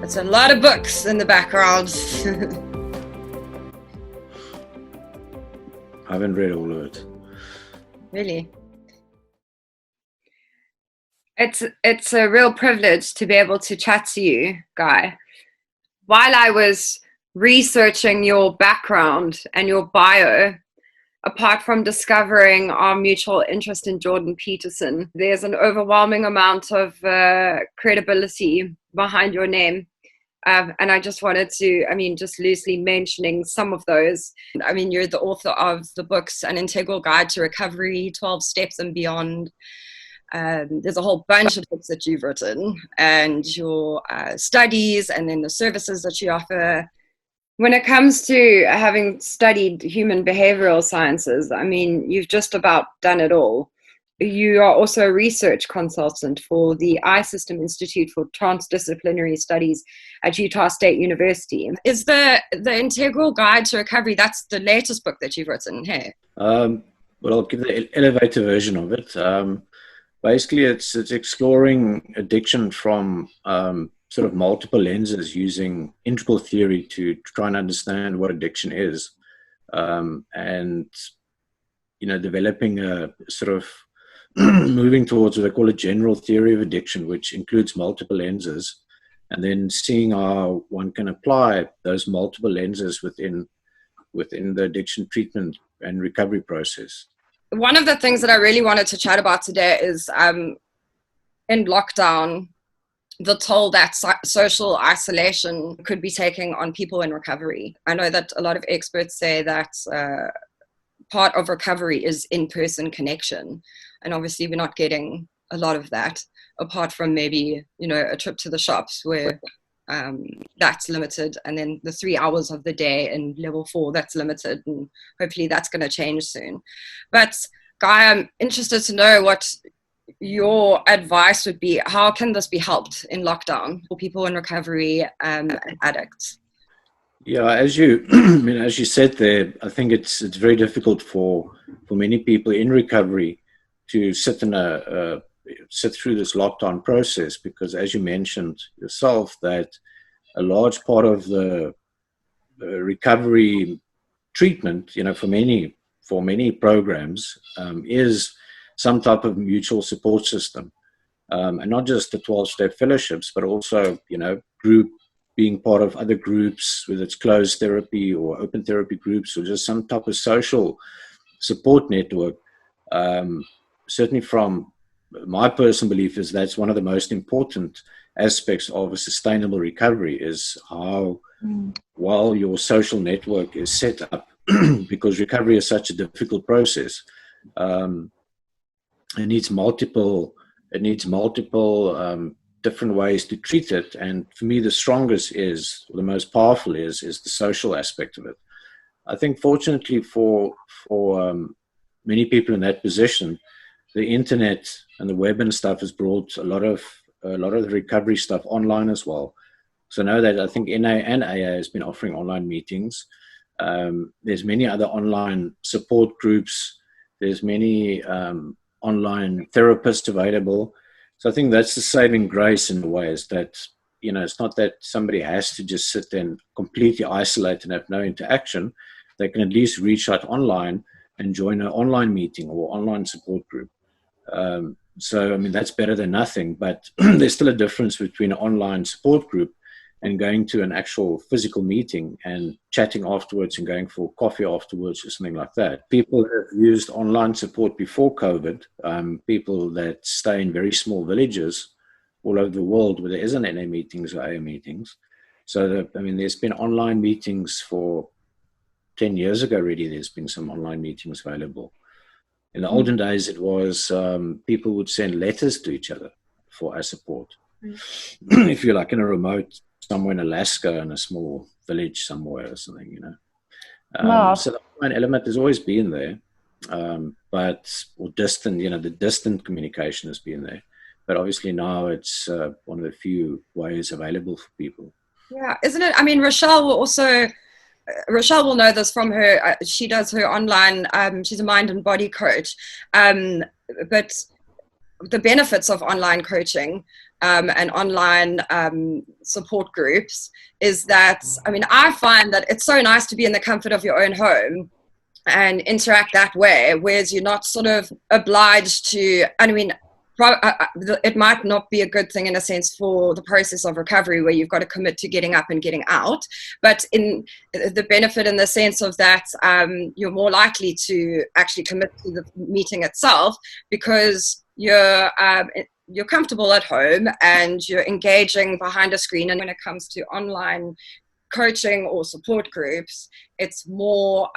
It's a lot of books in the background. I haven't read all of it. Really? It's a real privilege to be able to chat to you, Guy. While I was researching your background and your bio, apart from discovering our mutual interest in Jordan Peterson, there's an overwhelming amount of credibility behind your name. And I just wanted to, just loosely mentioning some of those. You're the author of the books An Integral Guide to Recovery, 12 Steps and Beyond. There's a whole bunch of books that you've written, and your studies, and then the services that you offer. When it comes to having studied human behavioral sciences, you've just about done it all. You are also a research consultant for the I-System Institute for Transdisciplinary Studies at Utah State University. Is the Integral Guide to Recovery, that's the latest book that you've written, hey? Well, I'll give the elevator version of it. Basically, it's exploring addiction from sort of multiple lenses, using integral theory to try and understand what addiction is, and developing a sort of moving towards what I call a general theory of addiction, which includes multiple lenses, and then seeing how one can apply those multiple lenses within the addiction treatment and recovery process. One of the things that I really wanted to chat about today is in lockdown, the toll that social isolation could be taking on people in recovery. I know that a lot of experts say that part of recovery is in-person connection. And obviously we're not getting a lot of that, apart from maybe, a trip to the shops where that's limited. And then the 3 hours of the day in level 4, that's limited. And hopefully that's going to change soon. But Guy, I'm interested to know what your advice would be. How can this be helped in lockdown for people in recovery and addicts? Yeah, as you as you said there, I think it's very difficult for many people in recovery to sit through this lockdown process, because, as you mentioned yourself, that a large part of the recovery treatment, for many programs, is some type of mutual support system, and not just the 12-step fellowships, but also being part of other groups, whether it's closed therapy or open therapy groups, or just some type of social support network. Certainly from my personal belief is that's one of the most important aspects of a sustainable recovery, is how well your social network is set up, because recovery is such a difficult process. It needs multiple different ways to treat it, and for me the strongest is, or the most powerful is the social aspect of it. I think fortunately for many people in that position, the internet and the web and stuff has brought a lot of the recovery stuff online as well. So I know that I think NA and AA has been offering online meetings. There's many other online support groups. There's many online therapists available. So I think that's the saving grace in a way, is that, it's not that somebody has to just sit there and completely isolate and have no interaction. They can at least reach out online and join an online meeting or online support group. So, that's better than nothing, but there's still a difference between an online support group and going to an actual physical meeting and chatting afterwards and going for coffee afterwards or something like that. People have used online support before COVID, people that stay in very small villages all over the world where there isn't NA meetings or AA meetings. So, there's been online meetings for 10 years ago, really. There's been some online meetings available. In the olden days, it was people would send letters to each other for our support. If you're like in a remote, somewhere in Alaska, in a small village somewhere or something, So the online element has always been there, or distant, the distant communication has been there. But obviously now it's one of the few ways available for people. Yeah, isn't it? Rochelle will know this from her. She does her online. She's a mind and body coach, but the benefits of online coaching and online support groups is that, I find that it's so nice to be in the comfort of your own home and interact that way, whereas you're not sort of obliged to, it might not be a good thing in a sense for the process of recovery where you've got to commit to getting up and getting out, but in the benefit in the sense of that you're more likely to actually commit to the meeting itself because you're comfortable at home and you're engaging behind a screen. And when it comes to online coaching or support groups, it's more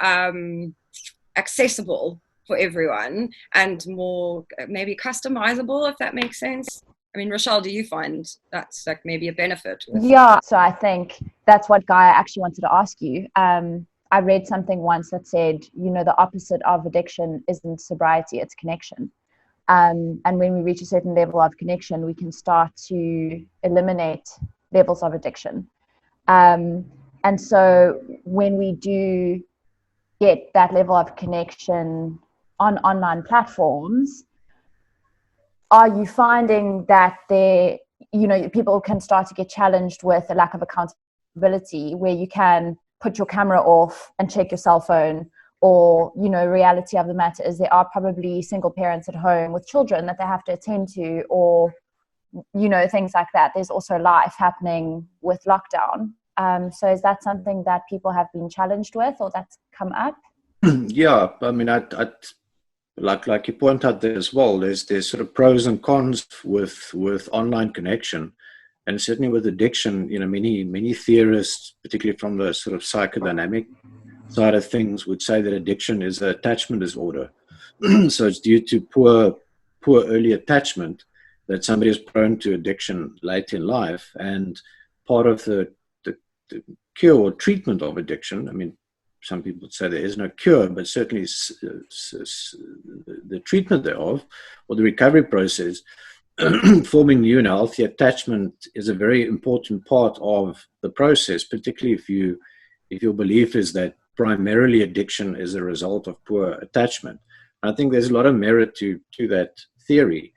accessible for everyone and more maybe customizable, if that makes sense. Rochelle, do you find that's like maybe a benefit? Yeah, so I think that's what Guy actually wanted to ask you. I read something once that said, the opposite of addiction isn't sobriety, it's connection. And when we reach a certain level of connection, we can start to eliminate levels of addiction. And so when we do get that level of connection on online platforms, are you finding that people can start to get challenged with a lack of accountability where you can put your camera off and check your cell phone? Or, reality of the matter is there are probably single parents at home with children that they have to attend to, or, things like that. There's also life happening with lockdown. So is that something that people have been challenged with or that's come up? Yeah, I like you point out there as well, there's sort of pros and cons with online connection. And certainly with addiction, many theorists, particularly from the sort of psychodynamic side of things, would say that addiction is an attachment disorder. So it's due to poor early attachment that somebody is prone to addiction late in life. And part of the cure or treatment of addiction, some people would say there is no cure, but certainly the treatment thereof or the recovery process, forming new and healthy attachment is a very important part of the process, particularly if your belief is that primarily addiction is a result of poor attachment. I think there's a lot of merit to that theory.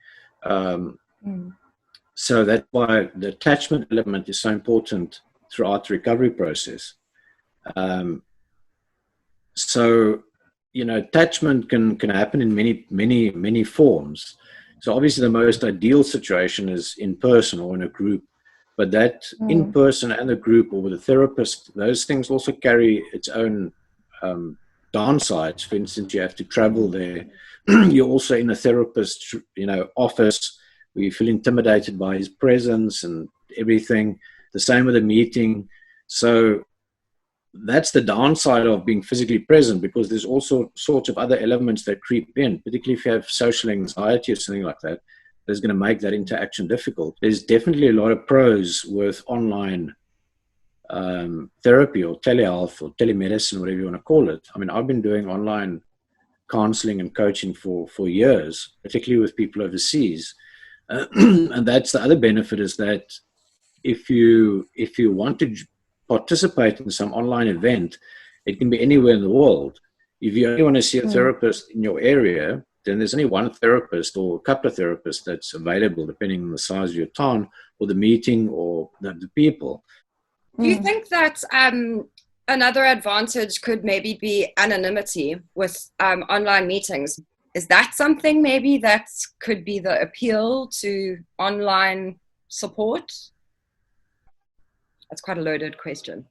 So that's why the attachment element is so important throughout the recovery process. Attachment can happen in many forms. So obviously the most ideal situation is in person or in a group, but that in person and the group or with a therapist, those things also carry its own downsides. For instance, you have to travel there. You're also in a therapist's office where you feel intimidated by his presence and everything. The same with a meeting. So that's the downside of being physically present, because there's also sorts of other elements that creep in, particularly if you have social anxiety or something like that, that's going to make that interaction difficult. There's definitely a lot of pros with online therapy or telehealth or telemedicine, whatever you want to call it. I've been doing online counseling and coaching for years, particularly with people overseas. And that's the other benefit, is that if you want to participate in some online event, it can be anywhere in the world. If you only want to see a therapist in your area, then there's only one therapist or a couple of therapists that's available, depending on the size of your town or the meeting or the people. Do you think that another advantage could maybe be anonymity with online meetings? Is that something maybe that could be the appeal to online support? That's quite a loaded question.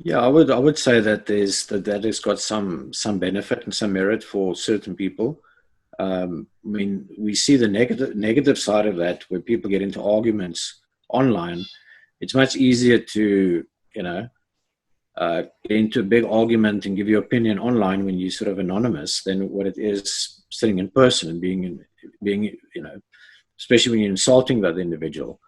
Yeah, I would say that that has got some benefit and some merit for certain people. I mean, we see the negative side of that, where people get into arguments online. It's much easier to, get into a big argument and give your opinion online when you're sort of anonymous than what it is sitting in person and being, especially when you're insulting that individual.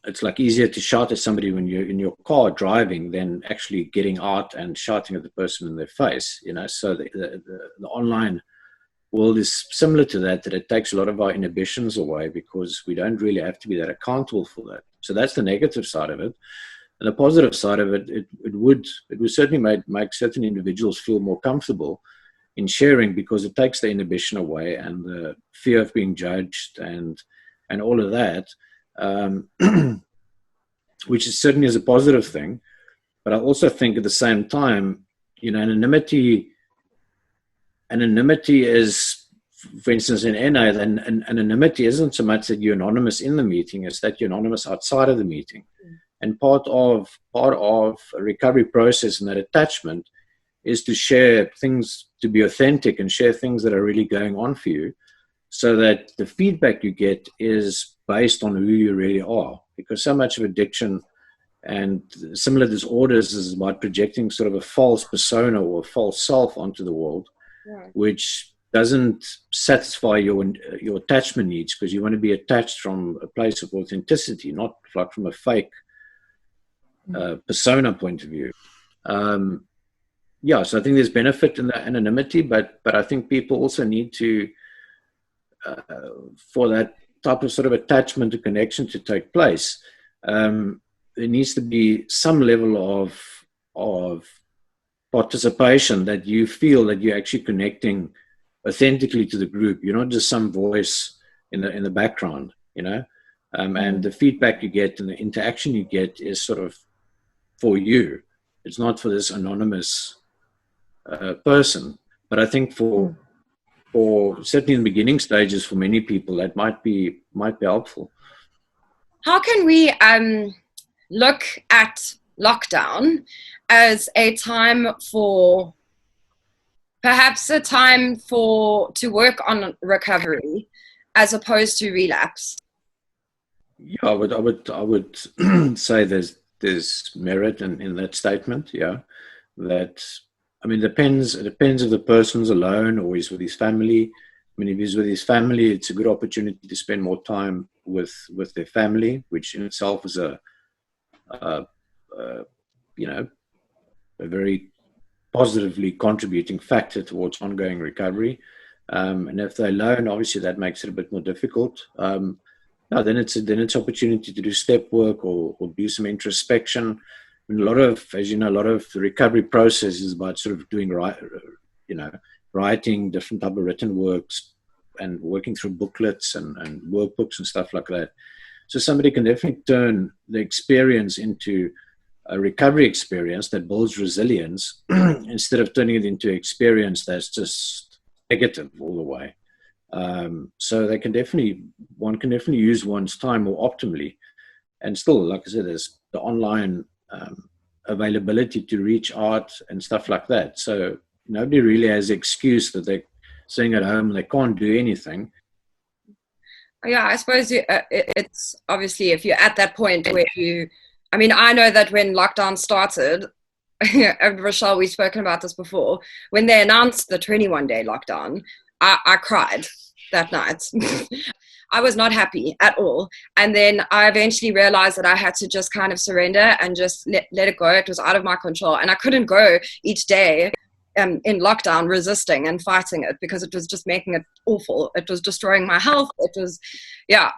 It's like easier to shout at somebody when you're in your car driving than actually getting out and shouting at the person in their face. So the online world is similar to that it takes a lot of our inhibitions away, because we don't really have to be that accountable for that. So that's the negative side of it. And the positive side of it, it would certainly make certain individuals feel more comfortable in sharing, because it takes the inhibition away and the fear of being judged and all of that, which is certainly is a positive thing. But I also think at the same time, anonymity is, for instance, in NA, then anonymity isn't so much that you're anonymous in the meeting, it's that you're anonymous outside of the meeting. And part of a recovery process and that attachment is to share things, to be authentic and share things that are really going on for you, so that the feedback you get is based on who you really are. Because so much of addiction and similar disorders is about projecting sort of a false persona or a false self onto the world, which doesn't satisfy your attachment needs, because you want to be attached from a place of authenticity, not like from a fake persona point of view. So I think there's benefit in that anonymity, but I think people also need to, for that type of sort of attachment or connection to take place, there needs to be some level of participation, that you feel that you're actually connecting authentically to the group. You're not just some voice in the background, and the feedback you get and the interaction you get is sort of for you. It's not for this anonymous person. But I think for certainly in the beginning stages, for many people, that might be helpful. How can we look at lockdown as a time for, perhaps a time to work on recovery as opposed to relapse? Yeah, I would say there's merit in that statement. Yeah, that, I mean, it depends if the person's alone or he's with his family. I mean, if he's with his family, it's a good opportunity to spend more time with their family, which in itself is a very positively contributing factor towards ongoing recovery. And if they're alone, obviously that makes it a bit more difficult. Then it's opportunity to do step work or do some introspection. I mean, a lot of the recovery process is about sort of doing writing different type of written works and working through booklets and workbooks and stuff like that. So somebody can definitely turn the experience into a recovery experience that builds resilience instead of turning it into an experience that's just negative all the way. So one can definitely use one's time more optimally. And still, like I said, there's the online availability to reach out and stuff like that. So nobody really has an excuse that they're sitting at home and they can't do anything. Yeah, I suppose it's obviously, if you're at that point where I know that when lockdown started, Rochelle, we've spoken about this before, when they announced the 21-day lockdown, I cried that night. I was not happy at all. And then I eventually realized that I had to just kind of surrender and just let it go. It was out of my control. And I couldn't go each day in lockdown resisting and fighting it, because it was just making it awful. It was destroying my health. It was,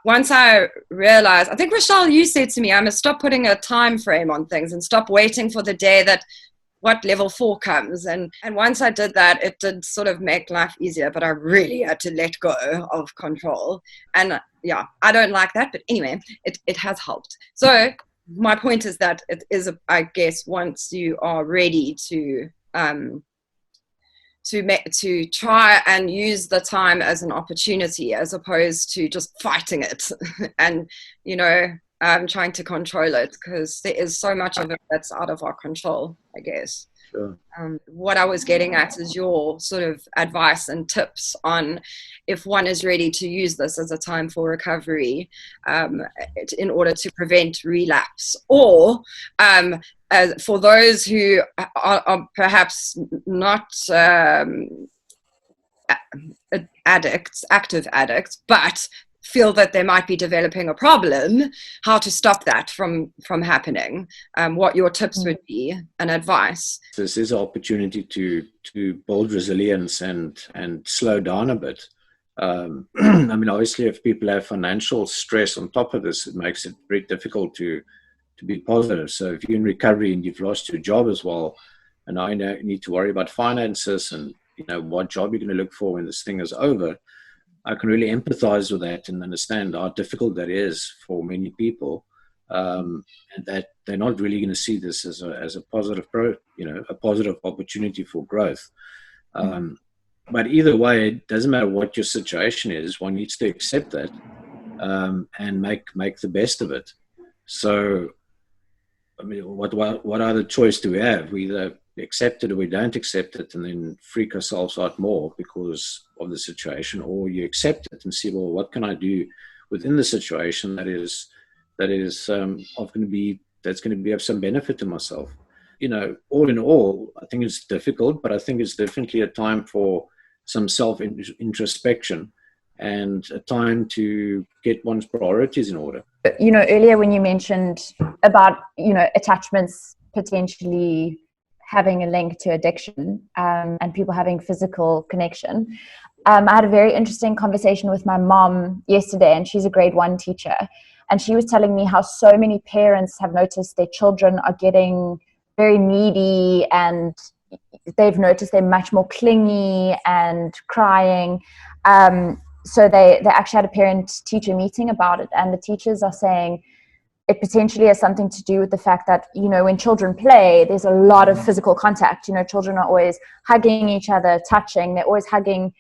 once I realized, I think, Rochelle, you said to me, I must stop putting a time frame on things and stop waiting for the day that what level 4 comes. And once I did that, it did sort of make life easier, but I really had to let go of control. And I don't like that, but anyway, it has helped. So my point is that it is, I guess, once you are ready to try and use the time as an opportunity as opposed to just fighting it and trying to control it, because there is so much of it that's out of our control, I guess. Sure. What I was getting at is your sort of advice and tips on if one is ready to use this as a time for recovery, in order to prevent relapse, or for those who are perhaps not active addicts, but feel that they might be developing a problem, how to stop that from happening, what your tips would be and advice. This is an opportunity to build resilience and slow down a bit. I mean, obviously, if people have financial stress on top of this, it makes it very difficult to be positive. So if you're in recovery and you've lost your job as well, and now you need to worry about finances and what job you're going to look for when this thing is over, I can really empathize with that and understand how difficult that is for many people, and that they're not really going to see this as a positive a positive opportunity for growth. But either way, it doesn't matter what your situation is. One needs to accept that, and make the best of it. So, I mean, what other choice do we have? We either accept it or we don't accept it, and then freak ourselves out more because of the situation, or you accept it and see, well, what can I do within the situation that's going to be of some benefit to myself. All in all, I think it's difficult, but I think it's definitely a time for some self-introspection and a time to get one's priorities in order. Earlier when you mentioned about, attachments potentially having a link to addiction, and people having physical connection. I had a very interesting conversation with my mom yesterday, and she's a grade 1 teacher. And she was telling me how so many parents have noticed their children are getting very needy, and they've noticed they're much more clingy and crying. So they actually had a parent-teacher meeting about it, and the teachers are saying it potentially has something to do with the fact that, when children play, there's a lot of physical contact. Children are always hugging each other, touching, they're always hugging,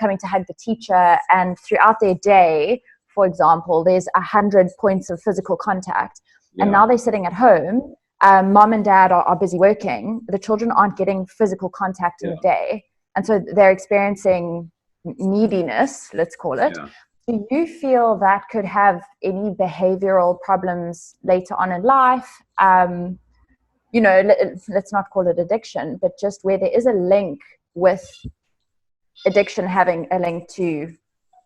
coming to hug the teacher. And throughout their day, for example, there's 100 points of physical contact. Yeah. And now they're sitting at home. Mom and dad are busy working. The children aren't getting physical contact in the day. And so they're experiencing neediness, let's call it. Yeah. Do you feel that could have any behavioral problems later on in life? Let's not call it addiction, but just where there is a link with addiction having a link to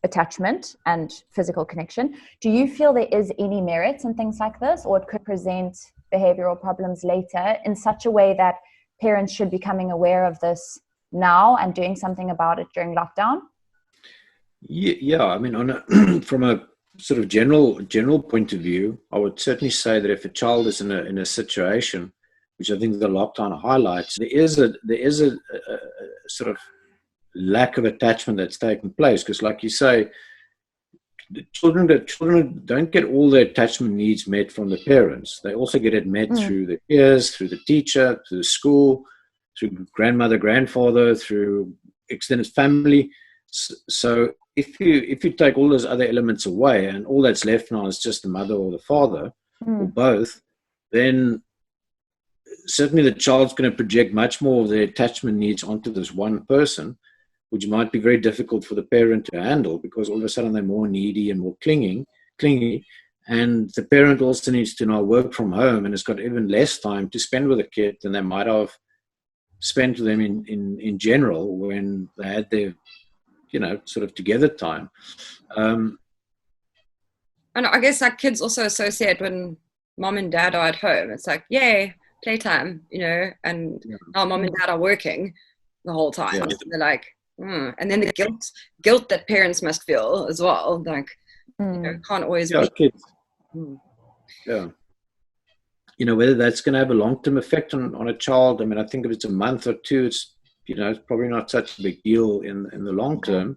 attachment and physical connection. Do you feel there is any merit in things like this, or it could present behavioral problems later in such a way that parents should be becoming aware of this now and doing something about it during lockdown? Yeah. I mean, from a sort of general point of view, I would certainly say that if a child is in a situation, which I think the lockdown highlights, there is a sort of lack of attachment that's taking place. Because, like you say, the children don't get all their attachment needs met from the parents. They also get it met through the peers, through the teacher, through the school, through grandmother, grandfather, through extended family. So if you take all those other elements away and all that's left now is just the mother or the father or both, then certainly the child's going to project much more of their attachment needs onto this one person, which might be very difficult for the parent to handle, because all of a sudden they're more needy and more clingy, and the parent also needs to now work from home and has got even less time to spend with the kid than they might have spent with them in general when they had their sort of together time. And I guess like kids also associate when mom and dad are at home, it's like, yay, playtime, and now mom and dad are working the whole time. Yeah. They're like, and then the guilt that parents must feel as well, like can't always be kids. Yeah. Whether that's going to have a long-term effect on a child, I mean, I think if it's a month or two, it's probably not such a big deal in the long term,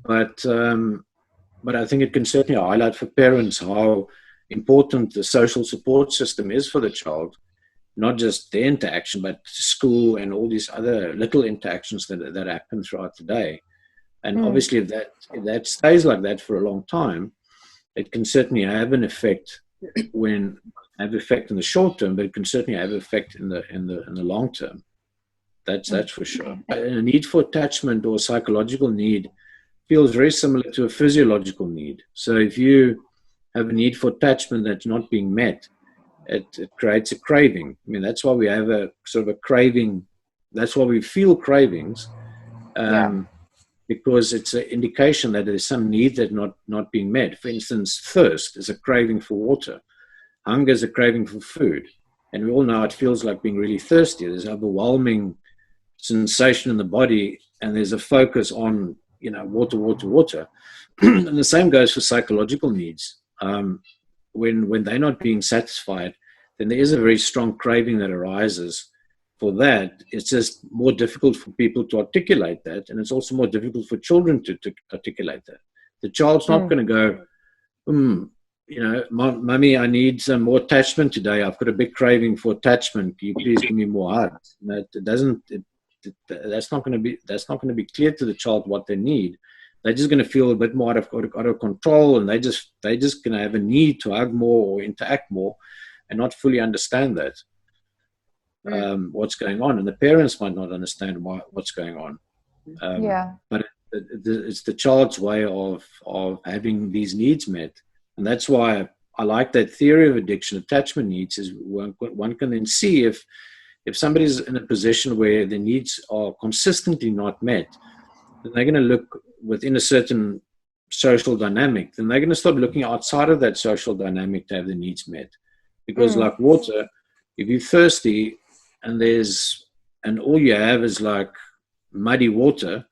but I think it can certainly highlight for parents how important the social support system is for the child, not just their interaction, but school and all these other little interactions that happen throughout the day. And obviously, if that stays like that for a long time, it can certainly have an effect when have effect in the short term, but it can certainly have effect in the long term. That's for sure. A need for attachment or psychological need feels very similar to a physiological need. So if you have a need for attachment that's not being met, it creates a craving. I mean, that's why we have a sort of a craving. That's why we feel cravings, because it's an indication that there's some need that's not being met. For instance, thirst is a craving for water. Hunger is a craving for food. And we all know it feels like being really thirsty. There's overwhelming sensation in the body, and there's a focus on, water. And the same goes for psychological needs. When they're not being satisfied, then there is a very strong craving that arises for that. It's just more difficult for people to articulate that, and it's also more difficult for children to articulate that. The child's not going to go, Mummy, I need some more attachment today. I've got a big craving for attachment. Can you please give me more hugs? That's not going to be clear to the child what they need. They're just going to feel a bit more out of control, and they're just going to have a need to hug more or interact more, and not fully understand that what's going on. And the parents might not understand what's going on. But it's the child's way of having these needs met, and that's why I like that theory of addiction. Attachment needs is one can then see if somebody's in a position where the needs are consistently not met, then they're going to look within a certain social dynamic. Then they're going to start looking outside of that social dynamic to have the needs met. Because like water, if you're thirsty and all you have is like muddy water,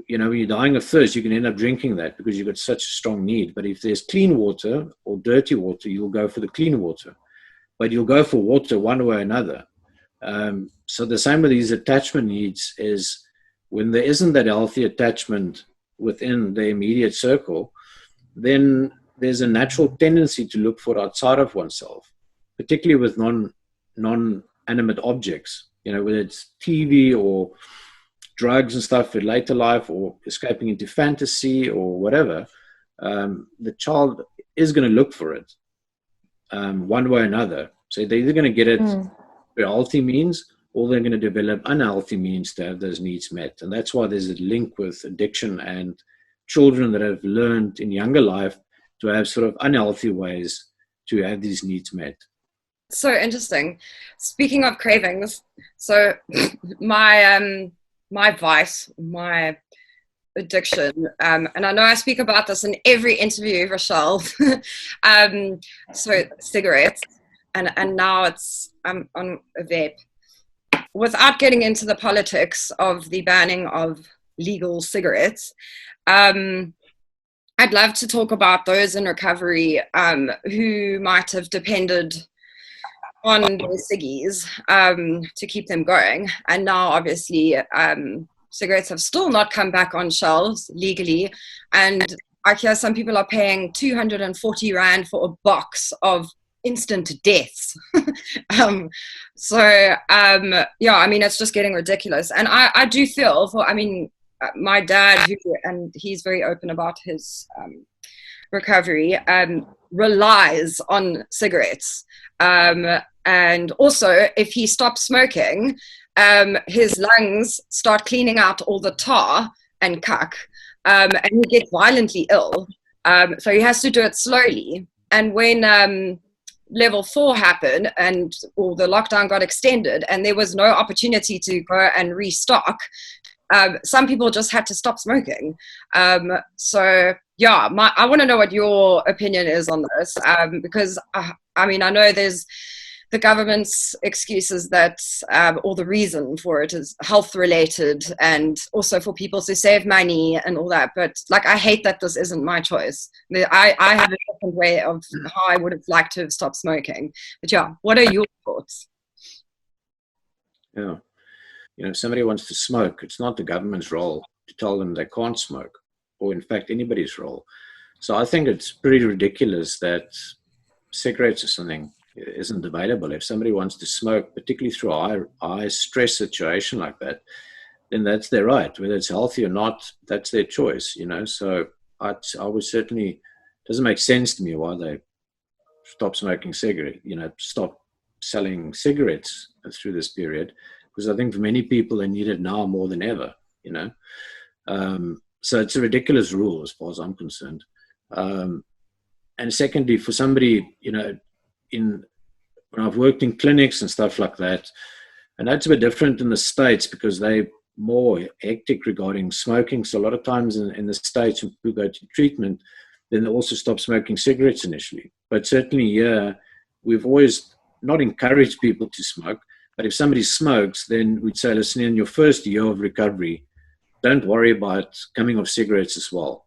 when you're dying of thirst, you can end up drinking that because you've got such a strong need. But if there's clean water or dirty water, you'll go for the clean water. But you'll go for water one way or another. So the same with these attachment needs is when there isn't that healthy attachment within the immediate circle, then there's a natural tendency to look for outside of oneself, particularly with non-animate objects, whether it's TV or drugs and stuff in later life or escaping into fantasy or whatever. The child is going to look for it one way or another. So they're either going to get it through healthy means, or they're going to develop unhealthy means to have those needs met. And that's why there's a link with addiction and children that have learned in younger life to have sort of unhealthy ways to have these needs met. So interesting. Speaking of cravings, so my vice, my addiction, and I know I speak about this in every interview, Rochelle. So cigarettes, and now I'm on a vape. Without getting into the politics of the banning of legal cigarettes, I'd love to talk about those in recovery who might have depended on their ciggies to keep them going. And now, obviously, cigarettes have still not come back on shelves legally. And I hear some people are paying 240 Rand for a box of instant deaths. It's just getting ridiculous. And I do feel my dad, and he's very open about his recovery, relies on cigarettes. And also, if he stops smoking, his lungs start cleaning out all the tar and cuck, and he gets violently ill. So he has to do it slowly. And when level 4 happened or the lockdown got extended and there was no opportunity to go and restock, some people just had to stop smoking. I want to know what your opinion is on this, because I know there's the government's excuses that or the reason for it is health related and also for people to save money and all that. But I hate that this isn't my choice. I have a different way of how I would have liked to have stopped smoking. But what are your thoughts? Yeah. If somebody wants to smoke, it's not the government's role to tell them they can't smoke, or in fact anybody's role. So I think it's pretty ridiculous that cigarettes or something isn't available. If somebody wants to smoke, particularly through a high stress situation like that, then that's their right. Whether it's healthy or not, that's their choice, So I would certainly, doesn't make sense to me why they stop smoking cigarette, stop selling cigarettes through this period, because I think for many people they need it now more than ever, so it's a ridiculous rule as far as I'm concerned. And secondly, for somebody, when I've worked in clinics and stuff like that, and that's a bit different in the States because they're more hectic regarding smoking. So a lot of times in the States, when people go to treatment, then they also stop smoking cigarettes initially. But certainly here, we've always not encouraged people to smoke. But if somebody smokes, then we'd say, listen, in your first year of recovery, don't worry about coming off cigarettes as well,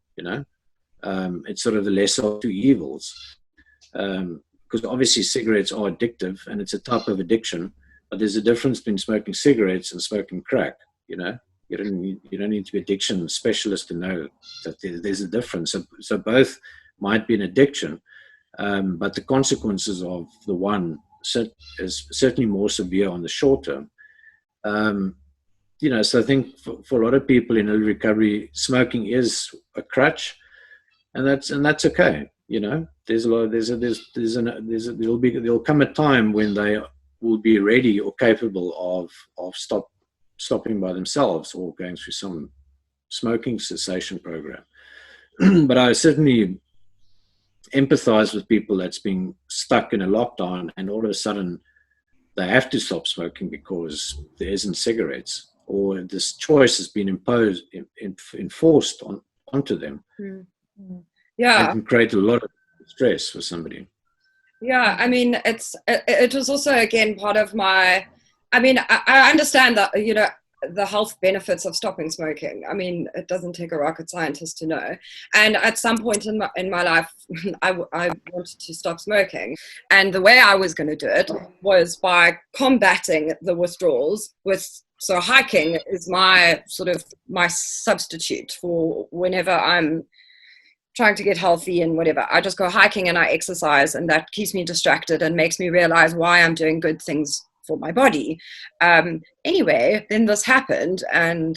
It's sort of the lesser of two evils. Because obviously cigarettes are addictive and it's a type of addiction, but there's a difference between smoking cigarettes and smoking crack, You don't need to be addiction specialist to know that there's a difference. So both might be an addiction, but the consequences of the one is certainly more severe on the short term. So I think for a lot of people in early recovery, smoking is a crutch, and that's okay. There'll come a time when they will be ready or capable of stopping by themselves or going through some smoking cessation program. But I certainly empathize with people that's been stuck in a lockdown and all of a sudden they have to stop smoking because there isn't cigarettes, or this choice has been enforced onto them. Mm-hmm. Yeah, it can create a lot of stress for somebody. Yeah, I mean, it was also, again, part of my, I understand that, the health benefits of stopping smoking. I mean, it doesn't take a rocket scientist to know. And at some point in my life, I wanted to stop smoking. And the way I was going to do it was by combating the withdrawals so hiking is my substitute for whenever I'm trying to get healthy and whatever. I just go hiking and I exercise, and that keeps me distracted and makes me realize why I'm doing good things for my body. Anyway, then this happened, and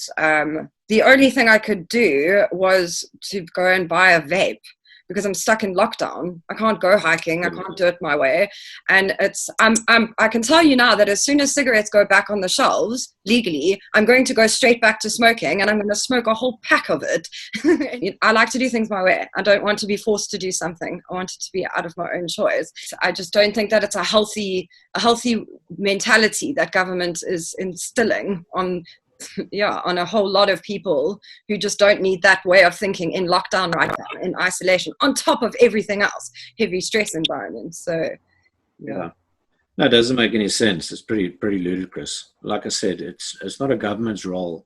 the only thing I could do was to go and buy a vape because I'm stuck in lockdown. I can't go hiking. I can't do it my way. And I can tell you now that as soon as cigarettes go back on the shelves legally, I'm going to go straight back to smoking, and I'm going to smoke a whole pack of it. I like to do things my way. I don't want to be forced to do something. I want it to be out of my own choice. I just don't think that it's a healthy mentality that government is instilling on a whole lot of people who just don't need that way of thinking in lockdown right now, in isolation, on top of everything else, heavy stress environment. So, yeah. No, it doesn't make any sense. It's pretty ludicrous. Like I said, it's not a government's role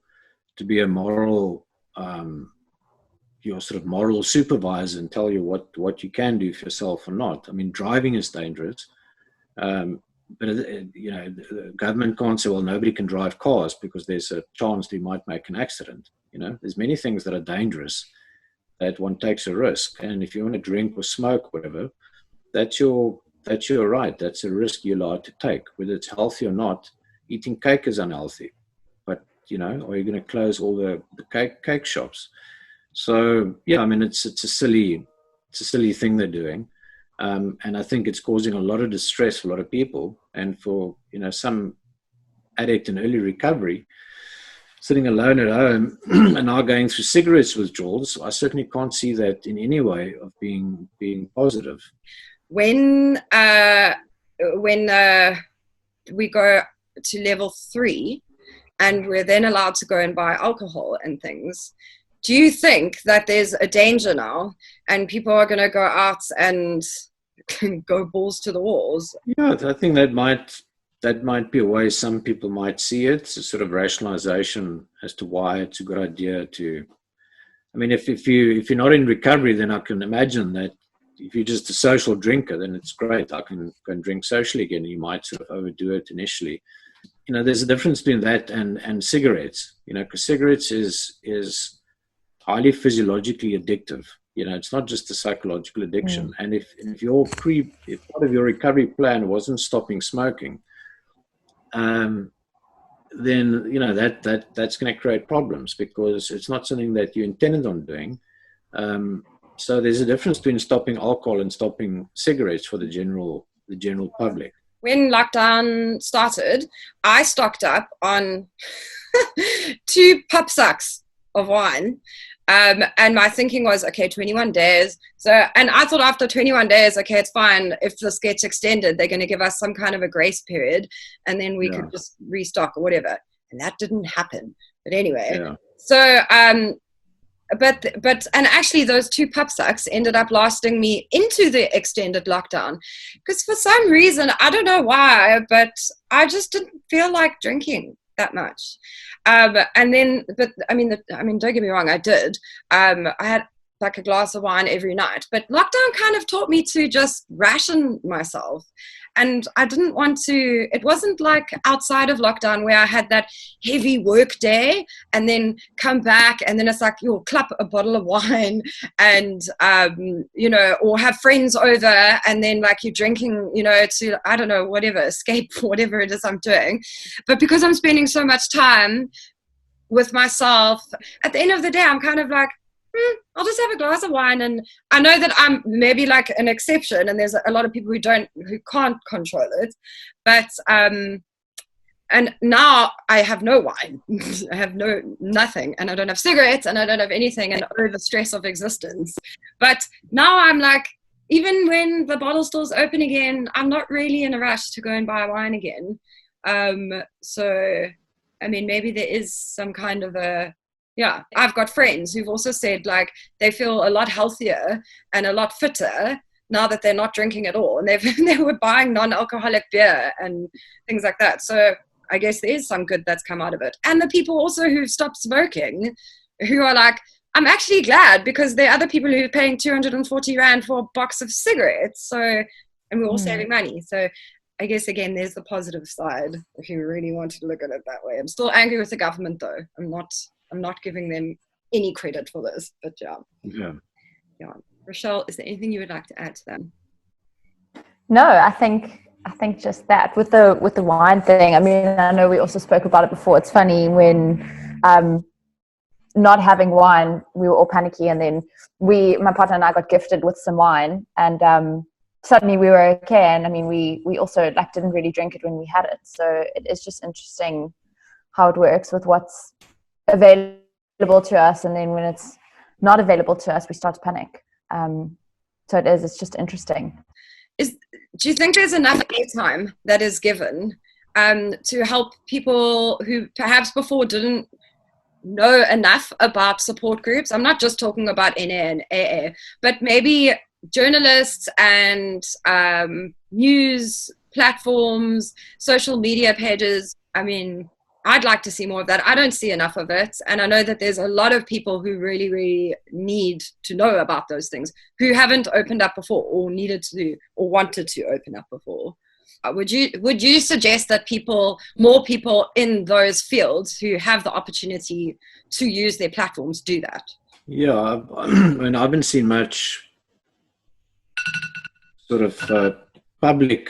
to be a moral, your sort of moral supervisor and tell you what you can do for yourself or not. I mean, driving is dangerous. But the government can't say, well, nobody can drive cars because there's a chance they might make an accident. There's many things that are dangerous that one takes a risk. And if you want to drink or smoke, whatever, that's your right. That's a risk you're allowed to take, whether it's healthy or not. Eating cake is unhealthy, but are you going to close all the cake shops? So yeah, I mean, it's a silly thing they're doing. And I think it's causing a lot of distress for a lot of people. And for, some addict in early recovery, sitting alone at home and now going through cigarettes withdrawals, I certainly can't see that in any way of being positive. When we go to level 3 and we're then allowed to go and buy alcohol and things, do you think that there's a danger now and people are going to go out and go balls to the walls? Yeah, I think that might be a way some people might see it. It's a sort of rationalization as to why it's a good idea to. I mean, if you're not in recovery, then I can imagine that if you're just a social drinker, then it's great. I can go and drink socially again. You might sort of overdo it initially. There's a difference between that and cigarettes. Because cigarettes is highly physiologically addictive. It's not just a psychological addiction. And if part of your recovery plan wasn't stopping smoking, then that's going to create problems because it's not something that you intended on doing. So there's a difference between stopping alcohol and stopping cigarettes for the general public. When lockdown started, I stocked up on 2 pup sucks of wine. And my thinking was, okay, 21 days. So, and I thought after 21 days, okay, it's fine. If this gets extended, they're going to give us some kind of a grace period, and then we could just restock or whatever. And that didn't happen. But anyway, so, but and actually those 2 pup sucks ended up lasting me into the extended lockdown, because for some reason, I don't know why, but I just didn't feel like drinking that much. And then, but I mean, don't get me wrong, I did. I had like a glass of wine every night, but lockdown kind of taught me to just ration myself. And I didn't want to, it wasn't like outside of lockdown where I had that heavy work day and then come back and then it's like you'll clap a bottle of wine and, or have friends over and then like you're drinking, to, I don't know, whatever, escape, whatever it is I'm doing. But because I'm spending so much time with myself, at the end of the day, I'm kind of like, I'll just have a glass of wine. And I know that I'm maybe like an exception and there's a lot of people who can't control it. But, and now I have no wine, I have nothing, and I don't have cigarettes and I don't have anything, and the stress of existence. But now I'm like, even when the bottle store's open again, I'm not really in a rush to go and buy wine again. So, I mean, maybe there is some kind of I've got friends who've also said like they feel a lot healthier and a lot fitter now that they're not drinking at all, and they were buying non-alcoholic beer and things like that. So I guess there is some good that's come out of it. And the people also who've stopped smoking, who are like, I'm actually glad, because there are other people who are paying 240 Rand for a box of cigarettes. So, and we're all saving money. So I guess, again, there's the positive side if you really wanted to look at it that way. I'm still angry with the government, though. I'm not giving them any credit for this, but yeah. Rochelle, is there anything you would like to add to that? No, I think just that with the wine thing. I mean, I know we also spoke about it before. It's funny when not having wine, we were all panicky, and then my partner and I got gifted with some wine, and suddenly we were okay. And I mean, we also like didn't really drink it when we had it. So it is just interesting how it works with what's available to us, and then when it's not available to us, we start to panic. So it's just interesting. Do you think there's enough airtime that is given to help people who perhaps before didn't know enough about support groups? I'm not just talking about NA and AA, but maybe journalists and news platforms, social media pages. I mean, I'd like to see more of that. I don't see enough of it. And I know that there's a lot of people who really, really need to know about those things, who haven't opened up before or needed to or wanted to open up before. Would you suggest that more people in those fields who have the opportunity to use their platforms do that? Yeah, I've been seeing much sort of public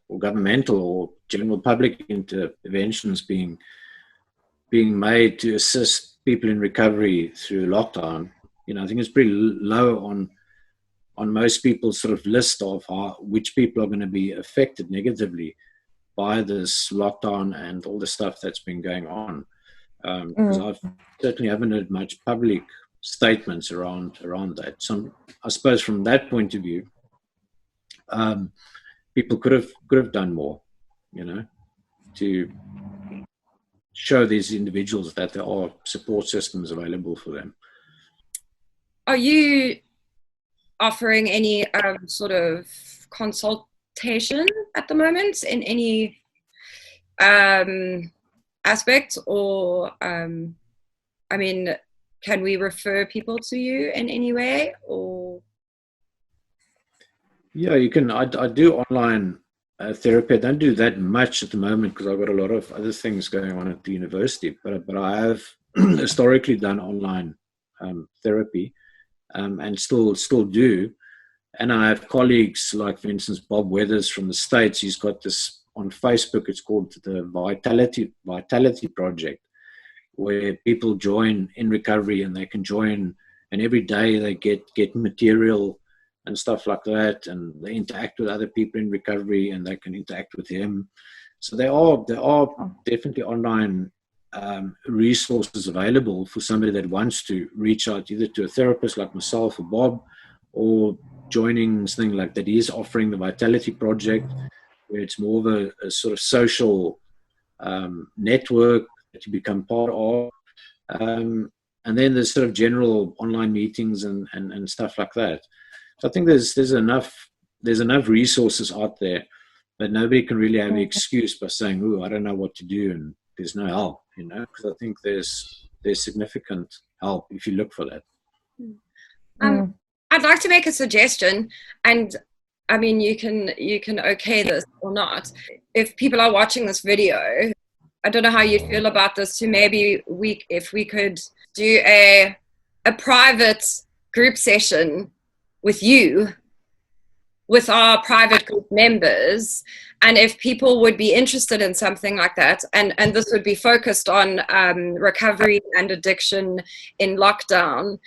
or governmental or general public interventions being made to assist people in recovery through lockdown. I think it's pretty low on most people's sort of list of which people are going to be affected negatively by this lockdown and all the stuff that's been going on. Because I certainly haven't heard much public statements around that. I suppose from that point of view, people could have done more, to show these individuals that there are support systems available for them. Are you offering any sort of consultation at the moment in any aspect, or I mean, can we refer people to you in any way, or? Yeah, you can. I do online therapy. I don't do that much at the moment because I've got a lot of other things going on at the university. But I have historically done online therapy, and still do. And I have colleagues like, for instance, Bob Weathers from the States. He's got this on Facebook. It's called the Vitality Project, where people join in recovery and they can join and every day they get material and stuff like that, and they interact with other people in recovery, and they can interact with him. So there are definitely online resources available for somebody that wants to reach out either to a therapist like myself or Bob, or joining something like that. He's offering the Vitality Project, where it's more of a sort of social network that you become part of. And then there's sort of general online meetings and stuff like that. So I think there's enough resources out there that nobody can really have an excuse by saying, "Oh, I don't know what to do," and there's no help, because I think there's significant help if you look for that. I'd like to make a suggestion, and I mean, you can okay this or not. If people are watching this video, I don't know how you'd feel about this. So maybe if we could do a private group session with you, with our private group members, and if people would be interested in something like that, and this would be focused on recovery and addiction in lockdown,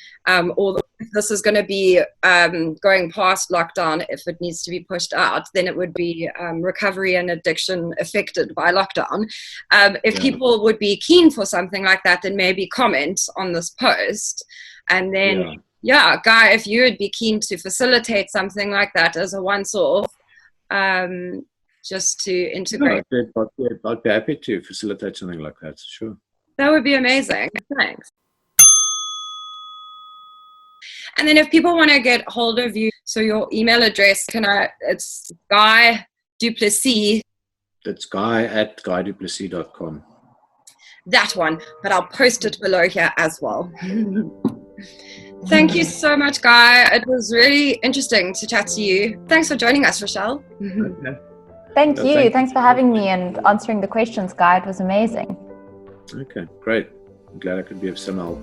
or if this is going to be going past lockdown, if it needs to be pushed out, then it would be recovery and addiction affected by lockdown. If people would be keen for something like that, then maybe comment on this post, and then Guy, if you would be keen to facilitate something like that as a once-off, just to integrate. I'd be happy to facilitate something like that, sure. That would be amazing. Thanks. And then if people want to get hold of you, so your email address, it's Guy du Plessis. That's guy@guyduplessis.com. That one, but I'll post it below here as well. Thank you so much, Guy. It was really interesting to chat to you. Thanks for joining us, Rochelle. Okay. Thank you. Thanks for having me and answering the questions, Guy. It was amazing. Okay, great. I'm glad I could be of some help.